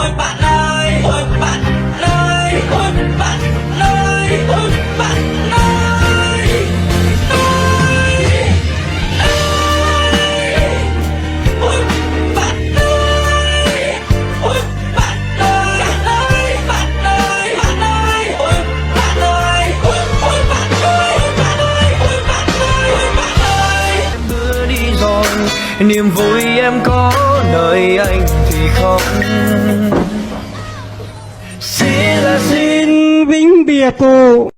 ôi bạn ơi, ôi bạn ơi, ôi bạn ơi, ôi bạn ơi, ôi bạn ơi, ôi bạn ơi, bạn ơi, bạn ơi, ôi bạn ơi, ôi bạn ơi, bạn ơi, ôi bạn ơi, ôi bạn ơi. Đưa đi rồi niềm vui em có, nơi anh thì không. Xin vĩnh biệt cụ.